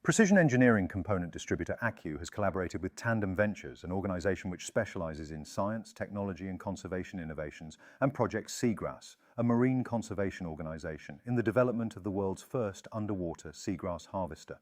Precision engineering component distributor Accu has collaborated with Tandem Ventures, an organization which specializes in science, technology and conservation innovations, and Project Seagrass, a marine conservation organization, in the development of the world's first underwater seagrass harvester.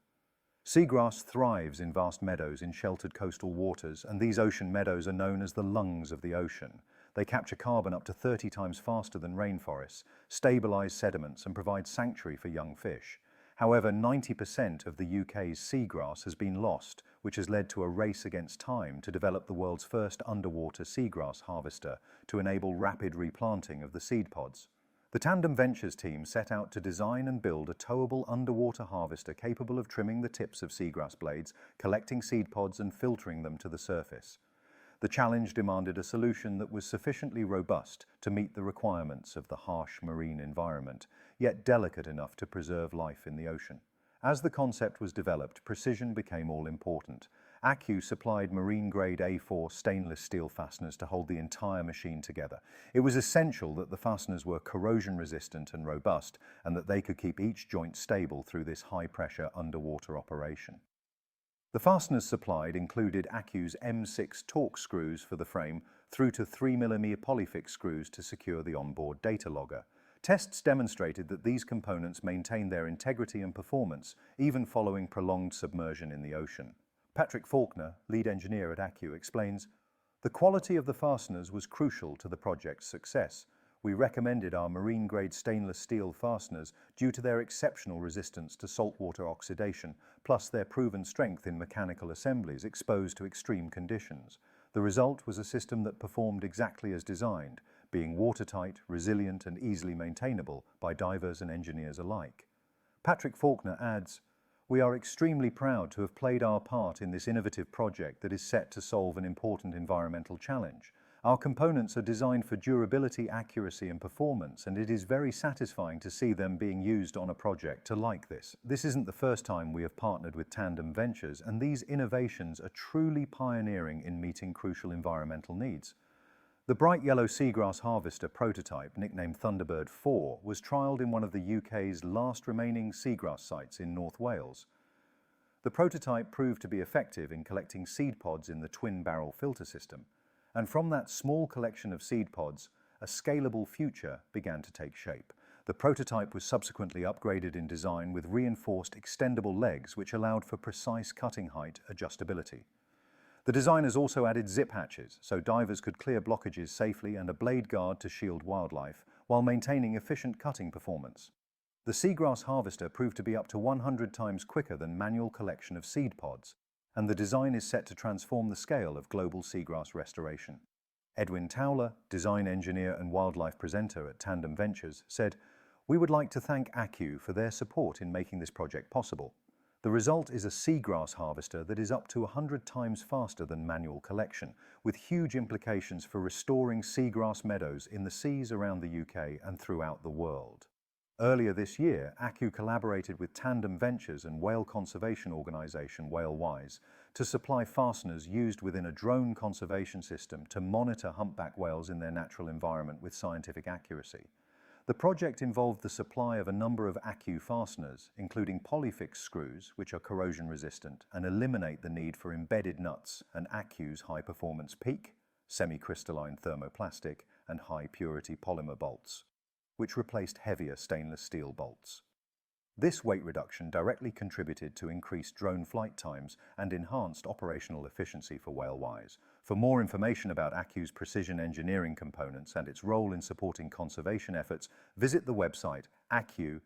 Seagrass thrives in vast meadows in sheltered coastal waters, and these ocean meadows are known as the lungs of the ocean. They capture carbon up to 30 times faster than rainforests, stabilize sediments and provide sanctuary for young fish. However, 90% of the UK's seagrass has been lost, which has led to a race against time to develop the world's first underwater seagrass harvester to enable rapid replanting of the seedpods. The Tandem Ventures team set out to design and build a towable underwater harvester capable of trimming the tips of seagrass blades, collecting seedpods and filtering them to the surface. The challenge demanded a solution that was sufficiently robust to meet the requirements of the harsh marine environment, yet delicate enough to preserve life in the ocean. As the concept was developed, precision became all important. Accu supplied marine-grade A4 stainless steel fasteners to hold the entire machine together. It was essential that the fasteners were corrosion-resistant and robust, and that they could keep each joint stable through this high-pressure underwater operation. The fasteners supplied included Accu's M6 torque screws for the frame through to 3mm polyfix screws to secure the onboard data logger. Tests demonstrated that these components maintained their integrity and performance, even following prolonged submersion in the ocean. Patrick Faulkner, lead engineer at Accu, explains, "The quality of the fasteners was crucial to the project's success. We recommended our marine-grade stainless steel fasteners due to their exceptional resistance to saltwater oxidation, plus their proven strength in mechanical assemblies exposed to extreme conditions. The result was a system that performed exactly as designed, being watertight, resilient and easily maintainable by divers and engineers alike." Patrick Faulkner adds, "We are extremely proud to have played our part in this innovative project that is set to solve an important environmental challenge. Our components are designed for durability, accuracy and performance, and it is very satisfying to see them being used on a project like this. This isn't the first time we have partnered with Tandem Ventures, and these innovations are truly pioneering in meeting crucial environmental needs." The bright yellow seagrass harvester prototype, nicknamed Thunderbird 4, was trialled in one of the UK's last remaining seagrass sites in North Wales. The prototype proved to be effective in collecting seed pods in the twin-barrel filter system, and from that small collection of seed pods, a scalable future began to take shape. The prototype was subsequently upgraded in design with reinforced extendable legs which allowed for precise cutting height adjustability. The designers also added zip hatches so divers could clear blockages safely and a blade guard to shield wildlife while maintaining efficient cutting performance. The seagrass harvester proved to be up to 100 times quicker than manual collection of seed pods, and the design is set to transform the scale of global seagrass restoration. Edwin Towler, design engineer and wildlife presenter at Tandem Ventures, said, "We would like to thank Accu for their support in making this project possible. The result is a seagrass harvester that is up to 100 times faster than manual collection, with huge implications for restoring seagrass meadows in the seas around the UK and throughout the world." Earlier this year, Accu collaborated with Tandem Ventures and whale conservation organisation Whalewise to supply fasteners used within a drone conservation system to monitor humpback whales in their natural environment with scientific accuracy. The project involved the supply of a number of Accu fasteners, including polyfix screws, which are corrosion resistant and eliminate the need for embedded nuts, and Accu's high-performance PEEK, semi-crystalline thermoplastic, and high-purity polymer bolts, which replaced heavier stainless steel bolts. This weight reduction directly contributed to increased drone flight times and enhanced operational efficiency for Whalewise. For more information about Accu's precision engineering components and its role in supporting conservation efforts, visit the website accu.co.uk.